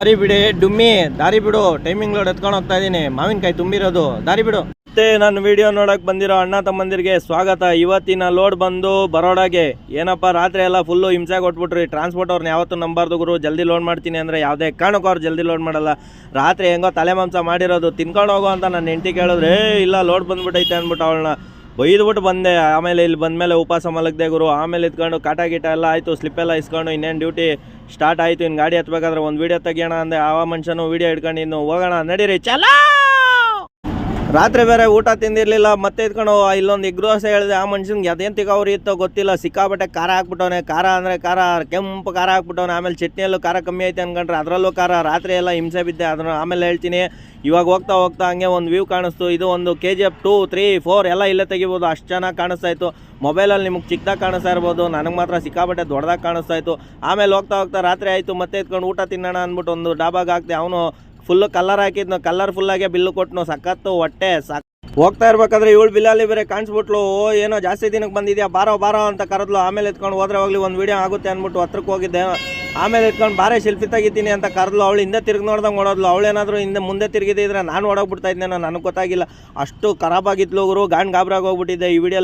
ದಾರಿ ಬಿಡಿ ಡುಮ್ಮಿ, ದಾರಿ ಬಿಡು. ಟೈಮಿಂಗ್ ಲೋಡ್ ಎತ್ಕೊಂಡು ಹೋಗ್ತಾ ಇದೀನಿ, ಮಾವಿನಕಾಯಿ ತುಂಬಿರೋದು, ದಾರಿ ಬಿಡು. ಮತ್ತೆ ನನ್ನ ವಿಡಿಯೋ ನೋಡಕ್ ಬಂದಿರೋ ಅಣ್ಣ ತಮ್ಮಂದಿರಿಗೆ ಸ್ವಾಗತ. ಇವತ್ತಿನ ಲೋಡ್ ಬಂದು ಬರೋಡಾಗೆ. ಏನಪ್ಪ ರಾತ್ರಿ ಎಲ್ಲ ಫುಲ್ಲು ಹಿಂಸೆ ಕೊಟ್ಬಿಟ್ರಿ. ಟ್ರಾನ್ಸ್ಪೋರ್ಟ್ ಅವ್ರನ್ನ ಯಾವತ್ತೂ ನಂಬಾರ್ದು ಗುರು. ಜಲ್ದಿ ಲೋಡ್ ಮಾಡ್ತೀನಿ ಅಂದರೆ ಯಾವುದೇ ಕಾರಣಕ್ಕೂ ಅವ್ರು ಜಲ್ದಿ ಲೋಡ್ ಮಾಡಲ್ಲ. ರಾತ್ರಿ ಹೆಂಗೋ ತಲೆ ಮಾಂಸ ಮಾಡಿರೋದು ತಿನ್ಕೊಂಡು ಹೋಗೋ ಅಂತ ನನ್ನ ಹೆಂಡತಿ ಕೇಳಿದ್ರೆ ಇಲ್ಲ ಲೋಡ್ ಬಂದ್ಬಿಟ್ಟೈತೆ ಅಂದ್ಬಿಟ್ಟು ಅವಳನ್ನ ಬೈದ್ಬಿಟ್ಟು ಬಂದೆ. ಆಮೇಲೆ ಇಲ್ಲಿ ಬಂದಮೇಲೆ ಉಪವಾಸ ಮಲಗದೆ ಗುರು. ಆಮೇಲೆ ಇದ್ಕೊಂಡು ಕಾಟ ಗೀಟ ಎಲ್ಲ ಆಯಿತು, ಸ್ಲಿಪ್ ಎಲ್ಲ ಇಸ್ಕೊಂಡು ಇನ್ನೇನು ಡ್ಯೂಟಿ ಸ್ಟಾರ್ಟ್ ಆಯಿತು. ಇನ್ನು ಗಾಡಿ ಹತ್ಬೇಕಾದ್ರೆ ಒಂದು ವೀಡಿಯೋ ತೆಗಿಯೋಣ ಅಂದೆ. ಆ ಮನುಷ್ಯನು ವೀಡಿಯೋ ಇಟ್ಕೊಂಡು ಇನ್ನು ಹೋಗೋಣ ನಡೀರಿ ಚಲೋ. ರಾತ್ರಿ ಬೇರೆ ಊಟ ತಿಂದಿರಲಿಲ್ಲ, ಮತ್ತೆ ಇದ್ಕೊಂಡು ಇಲ್ಲೊಂದು ಎಗ್ ದೋಸೆ ಹೇಳಿದೆ. ಆ ಮನುಷ್ಯನಿಗೆ ಅದೇನು ತಿಗೋರು ಇತ್ತೋ ಗೊತ್ತಿಲ್ಲ, ಸಿಕ್ಕಾಬಟ್ಟೆ ಖಾರ ಹಾಕ್ಬಿಟ್ಟವನೆ. ಖಾರ ಅಂದರೆ ಖಾರ, ಕೆಂಪು ಖಾರ ಹಾಕ್ಬಿಟ್ಟವನೆ. ಆಮೇಲೆ ಚಟ್ನಿಯಲ್ಲೂ ಖಾರ ಕಮ್ಮಿ ಐತೆ ಅನ್ಕೊಂಡ್ರೆ ಅದರಲ್ಲೂ ಖಾರ. ರಾತ್ರಿ ಎಲ್ಲ ಹಿಂಸೆ ಬಿದ್ದೆ. ಅದನ್ನು ಆಮೇಲೆ ಹೇಳ್ತೀನಿ. ಇವಾಗ ಹೋಗ್ತಾ ಹೋಗ್ತಾ ಹಂಗೆ ಒಂದು ವ್ಯೂ ಕಾಣಿಸ್ತು. ಇದು ಒಂದು KGF 2, 3, 4 ಎಲ್ಲ ಇಲ್ಲೇ ತೆಗಿಬೋದು. ಅಷ್ಟು ಚೆನ್ನಾಗಿ ಕಾಣಿಸ್ತಾ ಇತ್ತು. ಮೊಬೈಲಲ್ಲಿ ನಿಮಗೆ ಚಿಕ್ಕದಾಗಿ ಕಾಣಿಸ್ತಾ ಇರ್ಬೋದು, ನನಗೆ ಮಾತ್ರ ಸಿಕ್ಕಾಬಟ್ಟೆ ದೊಡ್ಡದಾಗಿ ಕಾಣಿಸ್ತಾ ಇತ್ತು. ಆಮೇಲೆ ಹೋಗ್ತಾ ಹೋಗ್ತಾ ರಾತ್ರಿ ಆಯಿತು. ಮತ್ತೆ ಇದ್ಕೊಂಡು ಊಟ ತಿನ್ನೋಣ ಅಂದ್ಬಿಟ್ಟು ಒಂದು ಡಾಬಾಗೆ ಹಾಕ್ದೆ. ಅವನು ಫುಲ್ಲು ಕಲರ್ ಹಾಕಿದ್ನು, ಕಲರ್ಫುಲ್ಲಾಗೆ ಬಿಲ್ಲು ಕೊಟ್ಟನು. ಸಖತ್ತು ಹೊಟ್ಟೆ ಹೋಗ್ತಾ ಇರ್ಬೇಕಾದ್ರೆ ಇವಳು ಬಿಲ್ಲಲ್ಲಿ ಬೇರೆ ಕಾಣಿಸ್ಬಿಟ್ಲು. ಏನೋ ಜಾಸ್ತಿ ದಿನಕ್ಕೆ ಬಂದಿದ್ಯಾ, ಬಾರೋ ಅಂತ ಕರೆದ್ಲು. ಆಮೇಲೆ ಎತ್ಕೊಂಡು ಹೋದ್ರೆ ಹೋಗ್ಲಿ ಒಂದು ವೀಡಿಯೋ ಆಗುತ್ತೆ ಅಂದ್ಬಿಟ್ಟು ಹತ್ರಕ್ಕೆ ಹೋಗಿದ್ದೆ. ಆಮೇಲೆ ಎತ್ಕೊಂಡು ಬಾರೆ ಸೆಲ್ಫಿ ತೆಗಿತೀನಿ ಅಂತ ಕರೆದ್ಲು. ಅವಳು ಹಿಂದೆ ತಿರುಗಿ ನೋಡ್ದಂಗೆ ಓಡೋದ್ಲು. ಅವಳೇನಾದರೂ ಹಿಂದೆ ಮುಂದೆ ತಿರುಗಿದ್ರೆ ನಾನು ಓಡೋಗ್ಬಿಡ್ತಾ ಇದ್ದೇನೋ ನನಗೆ ಗೊತ್ತಾಗಿಲ್ಲ. ಅಷ್ಟು ಖರಾಬಾಗಿದ್ಲು ಗುರು. ಗಾಬ್ರಾಗಿ ಹೋಗ್ಬಿಟ್ಟಿದ್ದೆ ಈ ವಿಡಿಯೋ.